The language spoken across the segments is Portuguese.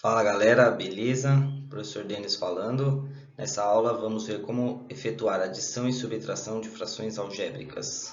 Fala galera, beleza? Professor Denis falando. Nessa aula vamos ver como efetuar adição e subtração de frações algébricas.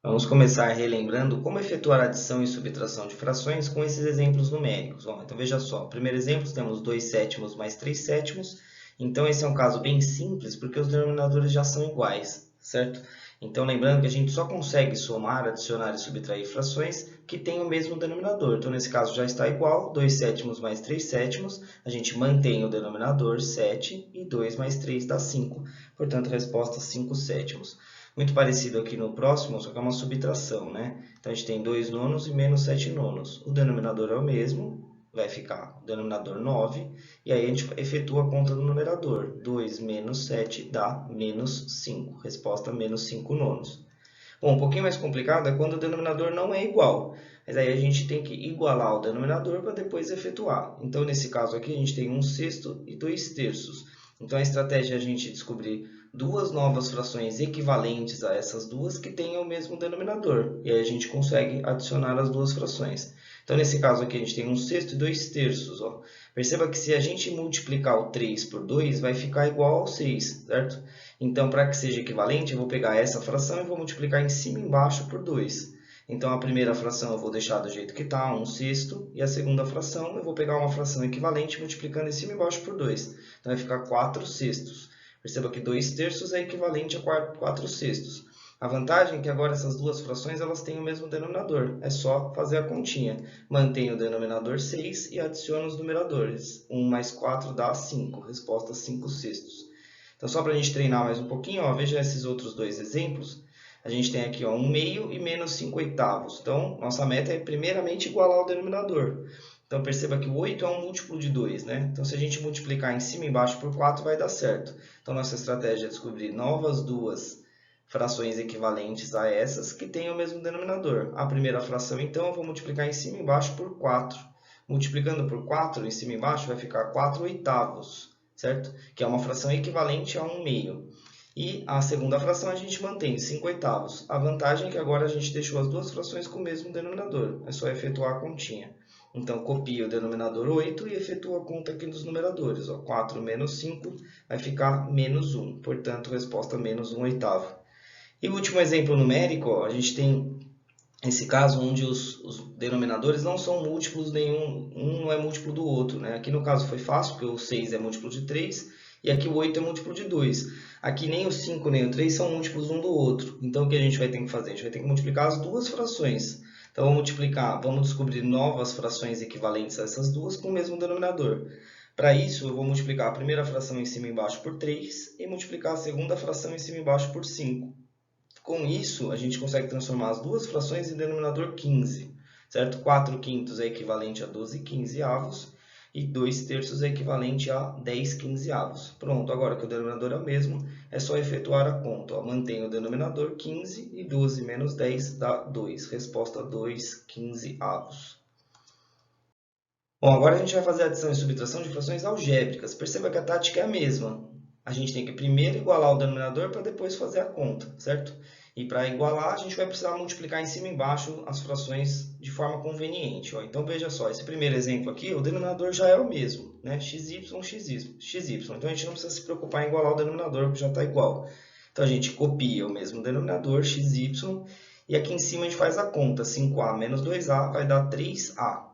Vamos começar relembrando como efetuar adição e subtração de frações com esses exemplos numéricos. Então veja só, primeiro exemplo temos 2 sétimos mais 3 sétimos. Então esse é um caso bem simples porque os denominadores já são iguais, certo? Então lembrando que a gente só consegue somar, adicionar e subtrair frações que têm o mesmo denominador. Então nesse caso já está igual, 2 sétimos mais 3 sétimos, a gente mantém o denominador 7 e 2 mais 3 dá 5. Portanto, a resposta 5 sétimos. Muito parecido aqui no próximo, só que é uma subtração, né? Então a gente tem 2 nonos e menos 7 nonos. O denominador é o mesmo, vai ficar o denominador 9, e aí a gente efetua a conta do numerador. 2 menos 7 dá menos 5. Resposta menos 5 nonos. Bom, um pouquinho mais complicado é quando o denominador não é igual. Mas aí a gente tem que igualar o denominador para depois efetuar. Então, nesse caso aqui, a gente tem 1/6 e 2/3. Então, a estratégia é a gente descobrir duas novas frações equivalentes a essas duas que tenham o mesmo denominador. E aí a gente consegue adicionar as duas frações. Então, nesse caso aqui, a gente tem 1/6 e 2/3. Ó. Perceba que se a gente multiplicar o 3 por 2, vai ficar igual ao 6, certo? Então, para que seja equivalente, eu vou pegar essa fração e vou multiplicar em cima e embaixo por 2. Então, a primeira fração eu vou deixar do jeito que está, 1/6, e a segunda fração eu vou pegar uma fração equivalente multiplicando em cima e embaixo por 2. Então, vai ficar 4/6. Perceba que 2/3 é equivalente a 4/6. A vantagem é que agora essas duas frações elas têm o mesmo denominador. É só fazer a continha. Mantém o denominador 6 e adiciona os numeradores. 1 mais 4 dá 5. Resposta 5/6. Então, só para a gente treinar mais um pouquinho, ó, veja esses outros dois exemplos. A gente tem aqui ó, 1/2 e menos 5/8. Então, nossa meta é primeiramente igualar o denominador. Então, perceba que o 8 é um múltiplo de 2, né? Então, se a gente multiplicar em cima e embaixo por 4, vai dar certo. Então, nossa estratégia é descobrir novas duas frações equivalentes a essas que tenham o mesmo denominador. A primeira fração, então, eu vou multiplicar em cima e embaixo por 4. Multiplicando por 4, em cima e embaixo, vai ficar 4/8, certo? Que é uma fração equivalente a 1/2. E a segunda fração a gente mantém 5/8. A vantagem é que agora a gente deixou as duas frações com o mesmo denominador. É só efetuar a continha. Então, copia o denominador 8 e efetua a conta aqui dos numeradores. 4 menos 5 vai ficar menos 1. Portanto, resposta menos 1/8. E o último exemplo numérico, a gente tem esse caso onde os denominadores não são múltiplos nenhum, um não é múltiplo do outro, né? Aqui no caso foi fácil, porque o 6 é múltiplo de 3 e aqui o 8 é múltiplo de 2. Aqui nem o 5 nem o 3 são múltiplos um do outro. Então o que a gente vai ter que fazer? A gente vai ter que multiplicar as duas frações. Então vamos descobrir novas frações equivalentes a essas duas com o mesmo denominador. Para isso, eu vou multiplicar a primeira fração em cima e embaixo por 3 e multiplicar a segunda fração em cima e embaixo por 5. Com isso, a gente consegue transformar as duas frações em denominador 15, certo? 4/5 é equivalente a 12/15 e 2/3 é equivalente a 10/15. Pronto, agora que o denominador é o mesmo, é só efetuar a conta. Mantém o denominador 15 e 12 menos 10 dá 2. Resposta 2/15. Bom, agora a gente vai fazer a adição e subtração de frações algébricas. Perceba que a tática é a mesma. A gente tem que primeiro igualar o denominador para depois fazer a conta, certo? E para igualar, a gente vai precisar multiplicar em cima e embaixo as frações de forma conveniente. Ó. Então, veja só, esse primeiro exemplo aqui, o denominador já é o mesmo, né? xy, xy. Então, a gente não precisa se preocupar em igualar o denominador, porque já está igual. Então, a gente copia o mesmo denominador, xy, e aqui em cima a gente faz a conta. 5a menos 2a vai dar 3a.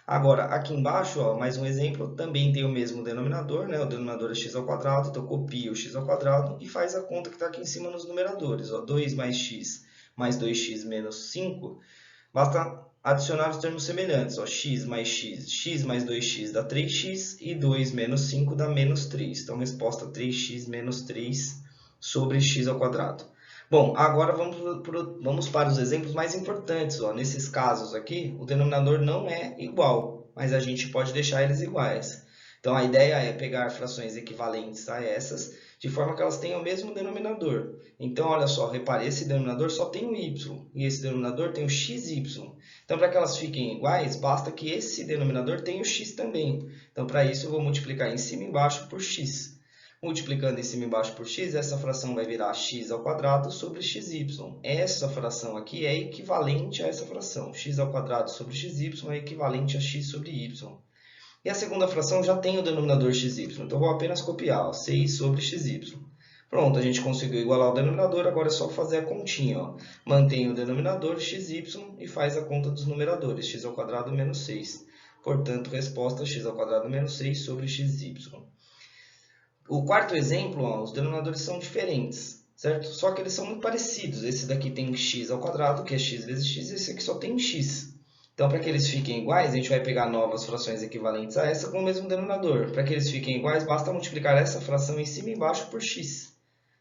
Agora, aqui embaixo, ó, mais um exemplo, também tem o mesmo denominador, né? O denominador é x ao quadrado, então copia o x ao quadrado e faz a conta que está aqui em cima nos numeradores. Ó, 2 mais x mais 2x menos 5, basta adicionar os termos semelhantes. Ó, x mais mais 2x dá 3x e 2 menos 5 dá menos 3. Então, resposta 3x menos 3 sobre x ao quadrado. Bom, agora vamos para os exemplos mais importantes. Ó. Nesses casos aqui, o denominador não é igual, mas a gente pode deixar eles iguais. Então, a ideia é pegar frações equivalentes a essas, de forma que elas tenham o mesmo denominador. Então, olha só, repare, esse denominador só tem o y, e esse denominador tem o xy. Então, para que elas fiquem iguais, basta que esse denominador tenha o x também. Então, para isso, eu vou multiplicar em cima e embaixo por x. Multiplicando em cima e embaixo por x, essa fração vai virar x ao quadrado sobre xy. Essa fração aqui é equivalente a essa fração. X ao quadrado sobre xy é equivalente a x sobre y. E a segunda fração já tem o denominador xy, então vou apenas copiar, ó, 6 sobre xy. Pronto, a gente conseguiu igualar o denominador, agora é só fazer a continha. Ó. Mantém o denominador xy e faz a conta dos numeradores, x ao quadrado menos 6. Portanto, resposta x ao quadrado menos 6 sobre xy. O quarto exemplo, ó, os denominadores são diferentes, certo? Só que eles são muito parecidos. Esse daqui tem x ao quadrado, que é x vezes x, e esse aqui só tem x. Então, para que eles fiquem iguais, a gente vai pegar novas frações equivalentes a essa com o mesmo denominador. Para que eles fiquem iguais, basta multiplicar essa fração em cima e embaixo por x.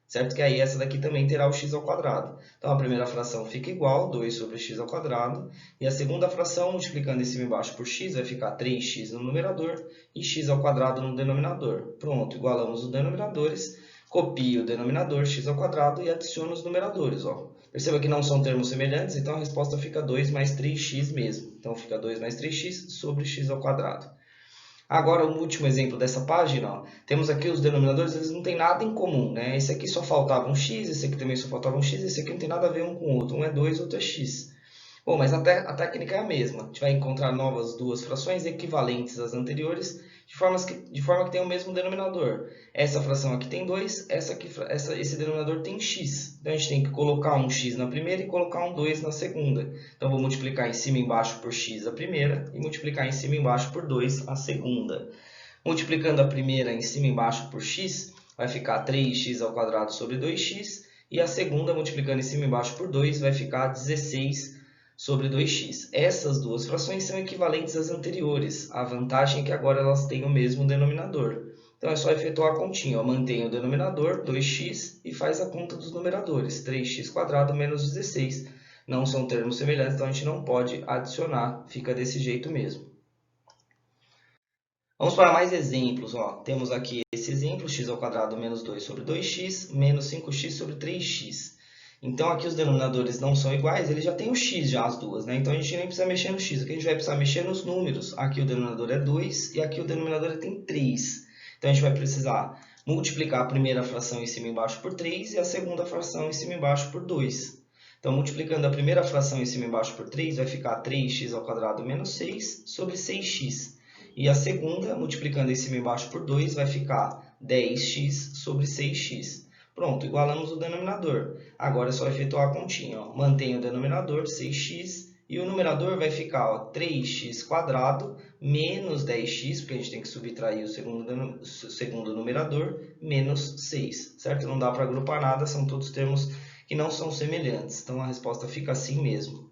Certo? Que aí essa daqui também terá o x ao quadrado. Então, a primeira fração fica igual, 2 sobre x ao quadrado. E a segunda fração, multiplicando em cima e embaixo por x, vai ficar 3x no numerador e x ao quadrado no denominador. Pronto, igualamos os denominadores. Copio o denominador, x ao quadrado, e adiciono os numeradores. Ó. Perceba que não são termos semelhantes, então a resposta fica 2 mais 3x mesmo. Então, fica 2 mais 3x sobre x ao quadrado. Agora, o último exemplo dessa página, ó, temos aqui os denominadores, eles não têm nada em comum, né? Esse aqui só faltava um x, esse aqui também só faltava um x, esse aqui não tem nada a ver um com o outro. Um é 2, outro é x. Bom, mas a técnica é a mesma. A gente vai encontrar novas duas frações equivalentes às anteriores, de forma que tem o mesmo denominador. Essa fração aqui tem 2, esse denominador tem x. Então, a gente tem que colocar um x na primeira e colocar um 2 na segunda. Então, vou multiplicar em cima e embaixo por x a primeira e multiplicar em cima e embaixo por 2 a segunda. Multiplicando a primeira em cima e embaixo por x, vai ficar 3x ao quadrado sobre 2x. E a segunda, multiplicando em cima e embaixo por 2, vai ficar 16 sobre 2x. Essas duas frações são equivalentes às anteriores. A vantagem é que agora elas têm o mesmo denominador. Então, é só efetuar a continha. Mantém o denominador, 2x, e faz a conta dos numeradores. 3x² menos 16. Não são termos semelhantes, então a gente não pode adicionar. Fica desse jeito mesmo. Vamos para mais exemplos. Ó. Temos aqui esse exemplo, x² menos 2 sobre 2x, menos 5x sobre 3x. Então, aqui os denominadores não são iguais, ele já tem o x, já as duas, né? Então, a gente nem precisa mexer no x, aqui a gente vai precisar mexer nos números. Aqui o denominador é 2 e aqui o denominador tem 3. Então, a gente vai precisar multiplicar a primeira fração em cima e embaixo por 3 e a segunda fração em cima e embaixo por 2. Então, multiplicando a primeira fração em cima e embaixo por 3, vai ficar 3x² menos 6 sobre 6x. E a segunda, multiplicando em cima e embaixo por 2, vai ficar 10x sobre 6x. Pronto, igualamos o denominador. Agora é só efetuar a continha. Ó. Mantém o denominador, 6x, e o numerador vai ficar, ó, 3x² menos 10x, porque a gente tem que subtrair o segundo numerador, menos 6. Certo? Não dá para agrupar nada, são todos termos que não são semelhantes. Então, a resposta fica assim mesmo.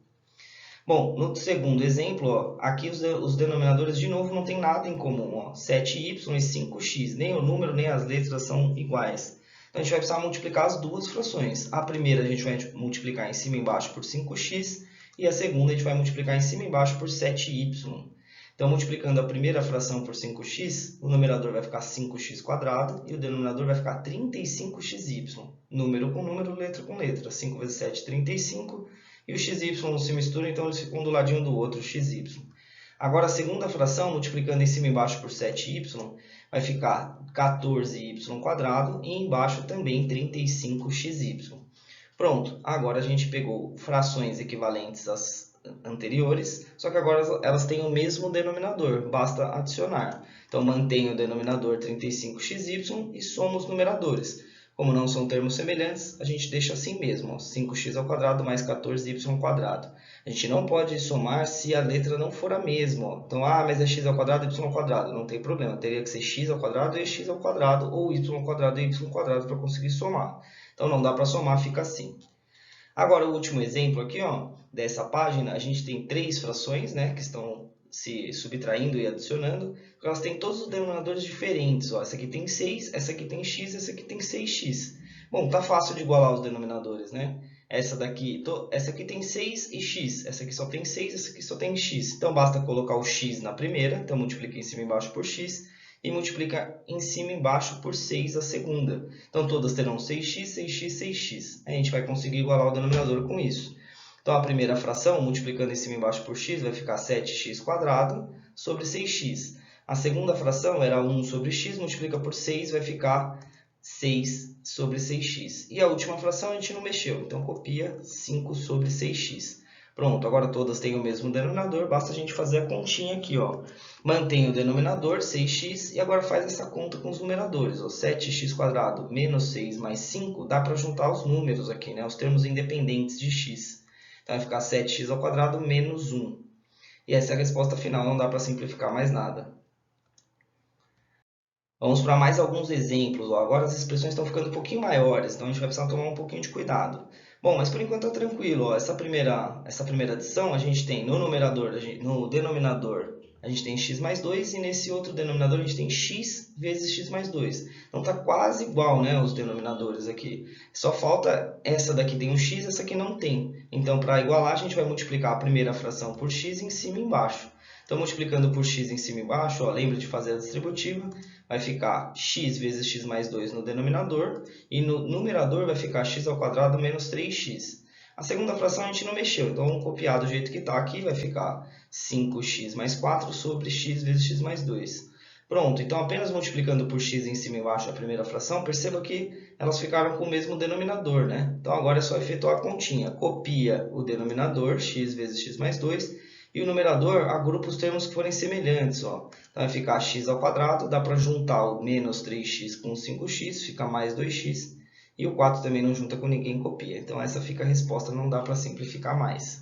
Bom, no segundo exemplo, ó, aqui os denominadores, de novo, não tem nada em comum. Ó, 7y e 5x. Nem o número, nem as letras são iguais. Então, a gente vai precisar multiplicar as duas frações. A primeira a gente vai multiplicar em cima e embaixo por 5x, e a segunda a gente vai multiplicar em cima e embaixo por 7y. Então, multiplicando a primeira fração por 5x, o numerador vai ficar 5x² e o denominador vai ficar 35xy. Número com número, letra com letra. 5 vezes 7, 35. E o xy não se misturam, então eles ficam um do ladinho do outro, xy. Agora, a segunda fração, multiplicando em cima e embaixo por 7y, vai ficar 14y² e embaixo também 35xy. Pronto, agora a gente pegou frações equivalentes às anteriores, só que agora elas têm o mesmo denominador, basta adicionar. Então, mantém o denominador 35xy e soma os numeradores. Como não são termos semelhantes, a gente deixa assim mesmo, ó, 5x² mais 14y². A gente não pode somar se a letra não for a mesma. Ó. Então, mas é x² e y². Não tem problema, teria que ser x² e x², ou y² e y² para conseguir somar. Então, não dá para somar, fica assim. Agora, o último exemplo aqui, ó, dessa página, a gente tem três frações, né, que estão se subtraindo e adicionando, elas têm todos os denominadores diferentes. Ó. Essa aqui tem 6, essa aqui tem x, essa aqui tem 6x. Bom, tá fácil de igualar os denominadores, né? Essa aqui tem 6 e x, essa aqui só tem 6, essa aqui só tem x. Então, basta colocar o x na primeira, então multiplica em cima e embaixo por x, e multiplica em cima e embaixo por 6 a segunda. Então, todas terão 6x, 6x, 6x. A gente vai conseguir igualar o denominador com isso. Então, a primeira fração, multiplicando em cima e embaixo por x, vai ficar 7x² sobre 6x. A segunda fração era 1 sobre x, multiplica por 6, vai ficar 6 sobre 6x. E a última fração a gente não mexeu, então copia 5 sobre 6x. Pronto, agora todas têm o mesmo denominador, basta a gente fazer a continha aqui, ó. Mantém o denominador, 6x, e agora faz essa conta com os numeradores. Ó. 7x² menos 6 mais 5, dá para juntar os números aqui, né? Os termos independentes de x. Então vai ficar 7x² menos 1. E essa é a resposta final, não dá para simplificar mais nada. Vamos para mais alguns exemplos. Agora as expressões estão ficando um pouquinho maiores, então a gente vai precisar tomar um pouquinho de cuidado. Bom, mas por enquanto está tranquilo. Essa primeira adição a gente tem no denominador a gente tem x mais 2 e nesse outro denominador a gente tem x vezes x mais 2. Então está quase igual, né, os denominadores aqui. Só falta essa daqui tem um x, essa aqui não tem. Então para igualar a gente vai multiplicar a primeira fração por x em cima e embaixo. Então multiplicando por x em cima e embaixo, ó, lembra de fazer a distributiva. Vai ficar x vezes x mais 2 no denominador, e no numerador vai ficar x² menos 3x. A segunda fração a gente não mexeu, então vamos copiar do jeito que está aqui, vai ficar 5x mais 4 sobre x vezes x mais 2. Pronto, então apenas multiplicando por x em cima e embaixo a primeira fração, perceba que elas ficaram com o mesmo denominador, né? Então agora é só efetuar a continha. Copia o denominador, x vezes x mais 2, e o numerador agrupa os termos que forem semelhantes. Ó. Então vai ficar x², dá para juntar o menos 3x com 5x, fica mais 2x. E o 4 também não junta com ninguém, copia. Então essa fica a resposta, não dá para simplificar mais.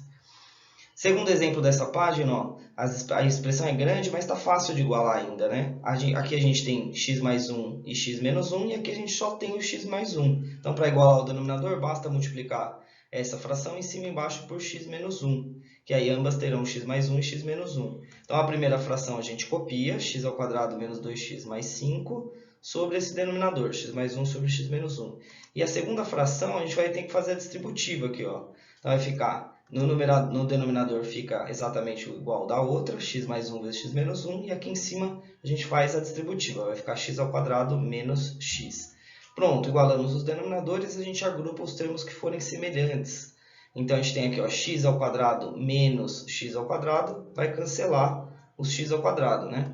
Segundo exemplo dessa página, ó, a expressão é grande, mas está fácil de igualar ainda, né? Aqui a gente tem x mais 1 e x menos 1, e aqui a gente só tem o x mais 1. Então para igualar o denominador, basta multiplicar essa fração em cima e embaixo por x menos 1, que aí ambas terão x mais 1 e x menos 1. Então a primeira fração a gente copia, x² menos 2x mais 5, sobre esse denominador, x mais 1 sobre x menos 1. E a segunda fração a gente vai ter que fazer a distributiva aqui, ó. Então vai ficar, no denominador fica exatamente igual da outra, x mais 1 vezes x menos 1, e aqui em cima a gente faz a distributiva, vai ficar x² menos x. Pronto, igualamos os denominadores, a gente agrupa os termos que forem semelhantes. Então a gente tem aqui, ó, x² menos x², vai cancelar os x², né?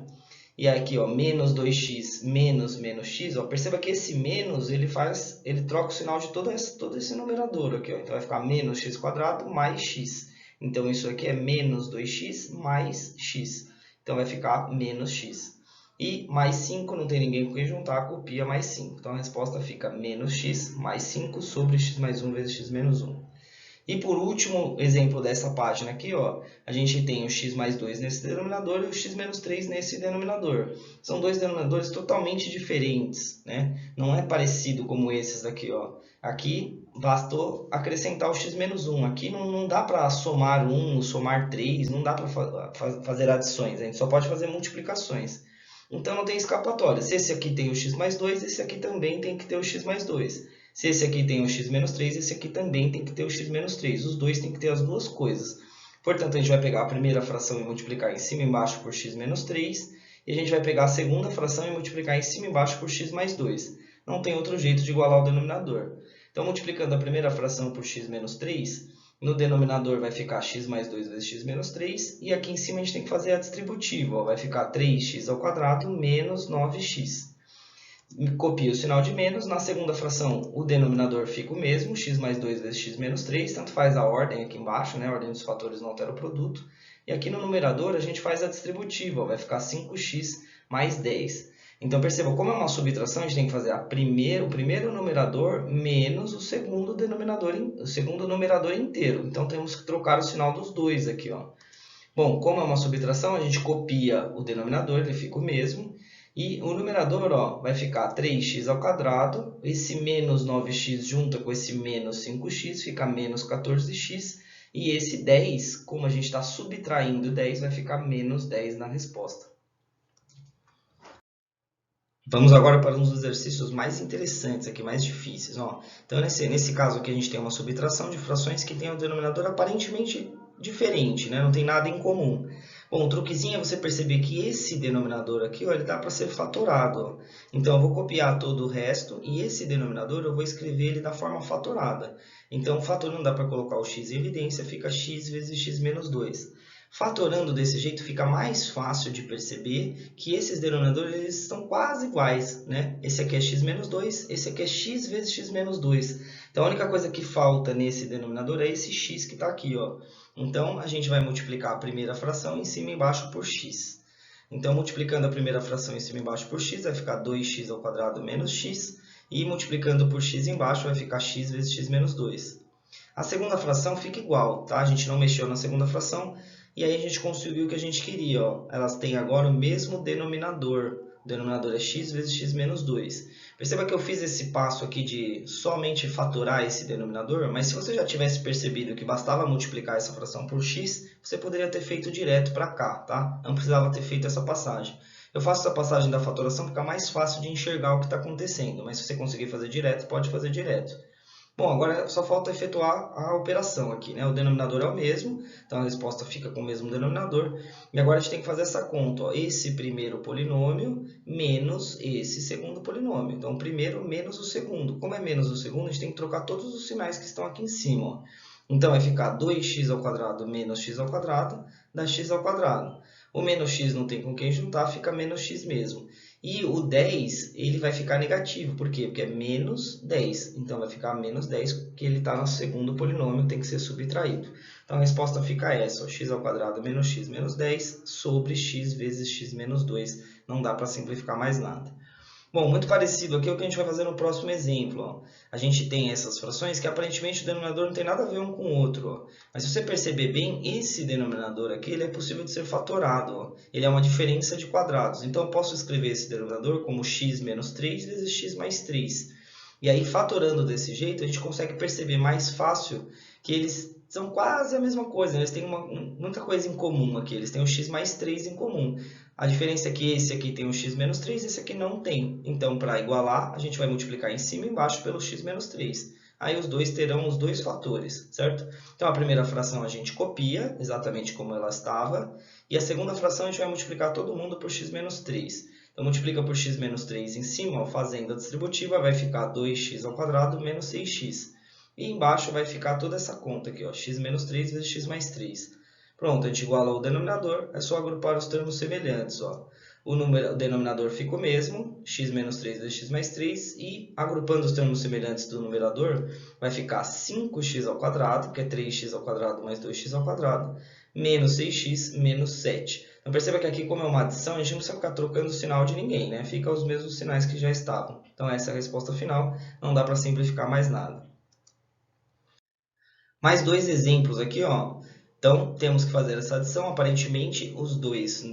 E aqui, ó, menos 2x menos menos x, ó, perceba que esse menos ele troca o sinal de todo esse numerador aqui, ó. Então vai ficar menos x² mais x. Então isso aqui é menos 2x mais x. Então vai ficar menos x. E mais 5, não tem ninguém com quem juntar, copia mais 5. Então a resposta fica menos x mais 5 sobre x mais 1 vezes x menos 1. E por último exemplo dessa página aqui, ó, a gente tem o x mais 2 nesse denominador e o x menos 3 nesse denominador. São dois denominadores totalmente diferentes, né? Não é parecido como esses daqui, ó. Aqui bastou acrescentar o x menos 1. Aqui não dá para somar 1, somar 3, não dá para fazer adições, a gente só pode fazer multiplicações. Então não tem escapatória. Se esse aqui tem o x mais 2, esse aqui também tem que ter o x mais 2. Se esse aqui tem o x menos 3, esse aqui também tem que ter o x menos 3. Os dois têm que ter as duas coisas. Portanto, a gente vai pegar a primeira fração e multiplicar em cima e embaixo por x menos 3. E a gente vai pegar a segunda fração e multiplicar em cima e embaixo por x mais 2. Não tem outro jeito de igualar o denominador. Então, multiplicando a primeira fração por x menos 3, no denominador vai ficar x mais 2 vezes x menos 3. E aqui em cima a gente tem que fazer a distributiva. Ó, vai ficar 3x² menos 9x. Copia o sinal de menos, na segunda fração o denominador fica o mesmo, x mais 2 vezes x menos 3, tanto faz a ordem aqui embaixo, né? A ordem dos fatores não altera o produto. E aqui no numerador a gente faz a distributiva, vai ficar 5x mais 10. Então perceba, como é uma subtração, a gente tem que fazer o primeiro numerador menos o segundo numerador inteiro. Então temos que trocar o sinal dos dois aqui, ó. Bom, como é uma subtração, a gente copia o denominador, ele fica o mesmo. E o numerador, ó, vai ficar 3x², esse menos 9x junta com esse menos 5x, fica menos 14x. E esse 10, como a gente está subtraindo 10, vai ficar menos 10 na resposta. Vamos agora para uns exercícios mais interessantes aqui, mais difíceis. Ó. Então, nesse caso aqui, a gente tem uma subtração de frações que tem um denominador aparentemente diferente, né? Não tem nada em comum. Bom, o truquezinho é você perceber que esse denominador aqui, ó, ele dá para ser fatorado. Ó. Então, eu vou copiar todo o resto e esse denominador eu vou escrever ele da forma fatorada. Então, fatorando dá para colocar o x em evidência, fica x vezes x menos 2. Fatorando desse jeito fica mais fácil de perceber que esses denominadores eles são quase iguais, né? Esse aqui é x menos 2, esse aqui é x vezes x menos 2. Então a única coisa que falta nesse denominador é esse x que está aqui, ó. Então a gente vai multiplicar a primeira fração em cima e embaixo por x. Então multiplicando a primeira fração em cima e embaixo por x vai ficar 2x ao quadrado menos x. E multiplicando por x embaixo vai ficar x vezes x menos 2. A segunda fração fica igual, tá? A gente não mexeu na segunda fração. E aí a gente conseguiu o que a gente queria, ó. Elas têm agora o mesmo denominador. O denominador é x vezes x menos 2. Perceba que eu fiz esse passo aqui de somente fatorar esse denominador, mas se você já tivesse percebido que bastava multiplicar essa fração por x, você poderia ter feito direto para cá, tá? Não precisava ter feito essa passagem. Eu faço essa passagem da fatoração porque fica mais fácil de enxergar o que está acontecendo, mas se você conseguir fazer direto, pode fazer direto. Bom, agora só falta efetuar a operação aqui, né? O denominador é o mesmo, então a resposta fica com o mesmo denominador. E agora a gente tem que fazer essa conta, ó. Esse primeiro polinômio menos esse segundo polinômio. Então, o primeiro menos o segundo. Como é menos o segundo, a gente tem que trocar todos os sinais que estão aqui em cima, ó. Então, vai ficar 2x ao quadrado menos x ao quadrado, dá x ao quadrado. O menos x não tem com quem juntar, fica menos x mesmo. E o 10, ele vai ficar negativo. Por quê? Porque é menos 10. Então, vai ficar menos 10, porque ele está no segundo polinômio, tem que ser subtraído. Então, a resposta fica essa, ó, x ao quadrado menos x menos 10 sobre x vezes x menos 2. Não dá para simplificar mais nada. Bom, muito parecido aqui é o que a gente vai fazer no próximo exemplo, ó. A gente tem essas frações que aparentemente o denominador não tem nada a ver um com o outro, ó. Mas se você perceber bem, esse denominador aqui ele é possível de ser fatorado, ó. Ele é uma diferença de quadrados. Então eu posso escrever esse denominador como x menos 3 vezes x mais 3. E aí, fatorando desse jeito, a gente consegue perceber mais fácil que eles são quase a mesma coisa, né? Eles têm muita coisa em comum aqui. Eles têm o x mais 3 em comum. A diferença é que esse aqui tem o x menos 3 e esse aqui não tem. Então, para igualar, a gente vai multiplicar em cima e embaixo pelo x menos 3. Aí os dois terão os dois fatores, certo? Então, a primeira fração a gente copia, exatamente como ela estava. E a segunda fração a gente vai multiplicar todo mundo por x menos 3. Então, multiplica por x menos 3 em cima, ó, fazendo a distributiva, vai ficar 2x ao quadrado menos 6x. E embaixo vai ficar toda essa conta aqui, ó, x menos 3 vezes x mais 3. Pronto, a gente iguala o denominador, é só agrupar os termos semelhantes, ó. O denominador fica o mesmo, x menos 3 vezes x mais 3, e agrupando os termos semelhantes do numerador, vai ficar 5x ao quadrado, que é 3x ao quadrado mais 2x ao quadrado, menos 6x menos 7. Então perceba que aqui, como é uma adição, a gente não precisa ficar trocando o sinal de ninguém, né? Fica os mesmos sinais que já estavam. Então essa é a resposta final, não dá para simplificar mais nada. Mais dois exemplos aqui, ó. Então, temos que fazer essa adição. Aparentemente, os dois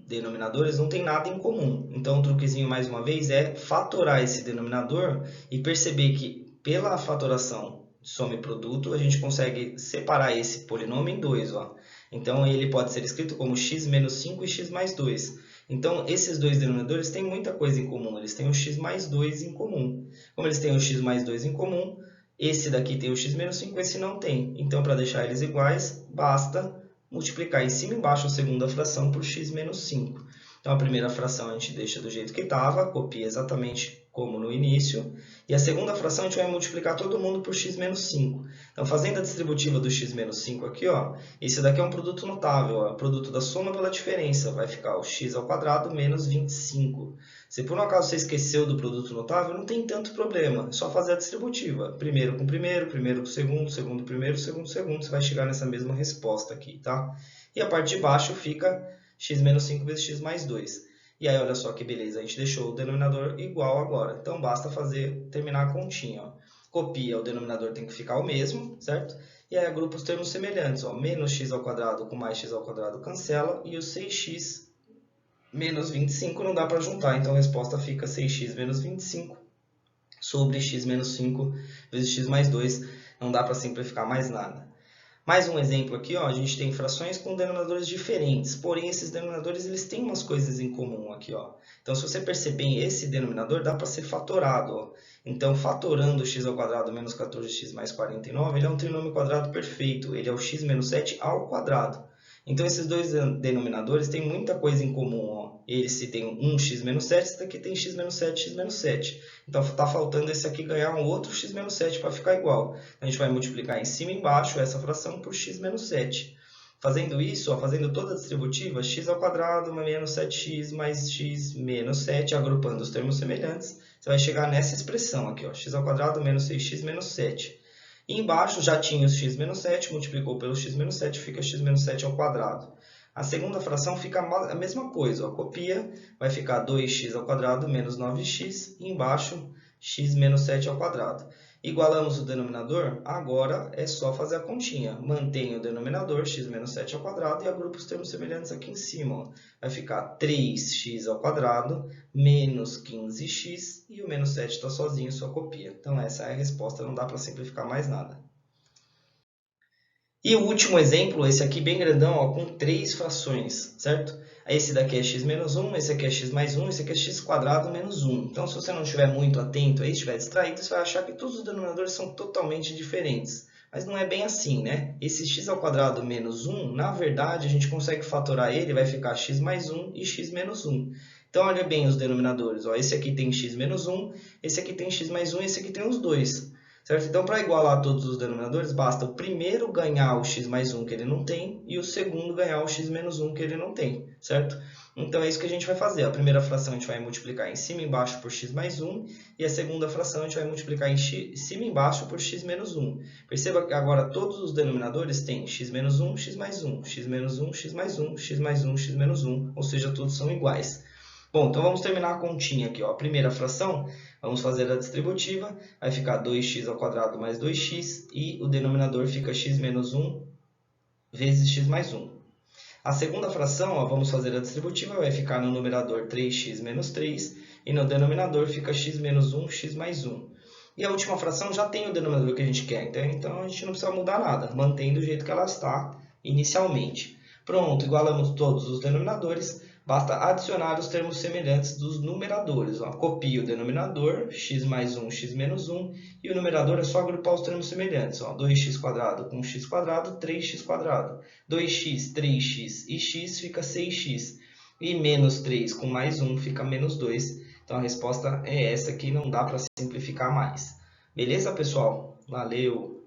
denominadores não têm nada em comum. Então, o truquezinho, mais uma vez, é fatorar esse denominador e perceber que, pela fatoração de soma e produto, a gente consegue separar esse polinômio em dois, ó. Então, ele pode ser escrito como x menos 5 e x mais 2. Então, esses dois denominadores têm muita coisa em comum. Eles têm o x mais 2 em comum. Como eles têm o x mais 2 em comum, esse daqui tem o x menos 5, esse não tem. Então, para deixar eles iguais, basta multiplicar em cima e embaixo a segunda fração por x menos 5. Então, a primeira fração a gente deixa do jeito que estava, copia exatamente como no início. E a segunda fração a gente vai multiplicar todo mundo por x menos 5. Então, fazendo a distributiva do x menos 5 aqui, ó, esse daqui é um produto notável, ó, produto da soma pela diferença. Vai ficar o x ao quadrado menos 25. Se por um acaso você esqueceu do produto notável, não tem tanto problema. É só fazer a distributiva. Primeiro com primeiro, primeiro com segundo, segundo primeiro, segundo segundo. Você vai chegar nessa mesma resposta aqui, tá? E a parte de baixo fica x menos 5 vezes x mais 2. E aí, olha só que beleza, a gente deixou o denominador igual agora. Então, basta terminar a continha, ó. Copia, o denominador tem que ficar o mesmo, certo? E aí, agrupa os termos semelhantes, ó. Menos x ao quadrado com mais x ao quadrado cancela. E o 6x menos 25 não dá para juntar. Então, a resposta fica 6x menos 25 sobre x menos 5 vezes x mais 2. Não dá para simplificar mais nada. Mais um exemplo aqui, ó, a gente tem frações com denominadores diferentes, porém esses denominadores eles têm umas coisas em comum aqui, ó. Então, se você perceber esse denominador, dá para ser fatorado, ó. Então, fatorando x ao quadrado menos 14x mais 49, ele é um trinômio quadrado perfeito, ele é o x menos 7 ao quadrado. Então, esses dois denominadores têm muita coisa em comum, ó. Esse tem um x menos 7, esse daqui tem x menos 7, x menos 7. Então, está faltando esse aqui ganhar um outro x menos 7 para ficar igual. A gente vai multiplicar em cima e embaixo essa fração por x menos 7. Fazendo isso, ó, fazendo toda a distributiva, x ao quadrado menos 7x mais x menos 7, agrupando os termos semelhantes, você vai chegar nessa expressão aqui, ó, x ao quadrado menos 6x menos 7. E embaixo já tinha os x menos 7, multiplicou pelo x menos 7, fica x menos 7 ao quadrado. A segunda fração fica a mesma coisa, ó, copia, vai ficar 2x ao quadrado menos 9x, e embaixo x menos 7 ao quadrado. Igualamos o denominador, agora é só fazer a continha. Mantém o denominador, x menos 7 ao quadrado, e agrupa os termos semelhantes aqui em cima. Ó. Vai ficar 3x ao quadrado menos 15x, e o menos 7 está sozinho, só copia. Então essa é a resposta, não dá para simplificar mais nada. E o último exemplo, esse aqui bem grandão, ó, com 3 frações, certo? Esse daqui é x menos 1, esse aqui é x mais 1, esse aqui é x quadrado menos 1. Então, se você não estiver muito atento aí, estiver distraído, você vai achar que todos os denominadores são totalmente diferentes. Mas não é bem assim, né? Esse x ao quadrado menos 1, na verdade, a gente consegue fatorar ele, vai ficar x mais 1 e x menos 1. Então, olha bem os denominadores. Ó, esse aqui tem x menos 1, esse aqui tem x mais 1 e esse aqui tem os dois. Certo? Então, para igualar todos os denominadores, basta o primeiro ganhar o x mais 1 que ele não tem e o segundo ganhar o x menos 1 que ele não tem, certo? Então, é isso que a gente vai fazer. A primeira fração a gente vai multiplicar em cima e embaixo por x mais 1 e a segunda fração a gente vai multiplicar em cima e embaixo por x menos 1. Perceba que agora todos os denominadores têm x menos 1, x mais 1, x menos 1, x mais 1, x mais 1, x menos 1, ou seja, todos são iguais. Bom, então vamos terminar a continha aqui. Ó. A primeira fração, vamos fazer a distributiva, vai ficar 2x ao quadrado mais 2x, e o denominador fica x menos 1 vezes x mais 1. A segunda fração, ó, vamos fazer a distributiva, vai ficar no numerador 3x menos 3, e no denominador fica x menos 1, x mais 1. E a última fração já tem o denominador que a gente quer, então a gente não precisa mudar nada, mantém do jeito que ela está inicialmente. Pronto, igualamos todos os denominadores. Basta adicionar os termos semelhantes dos numeradores. Ó. Copie o denominador, x mais 1, x menos 1, e o numerador é só agrupar os termos semelhantes. Ó. 2x quadrado com x quadrado, 3x quadrado. 2x, 3x e x fica 6x. E menos 3 com mais 1 fica menos 2. Então a resposta é essa aqui, não dá para simplificar mais. Beleza, pessoal? Valeu!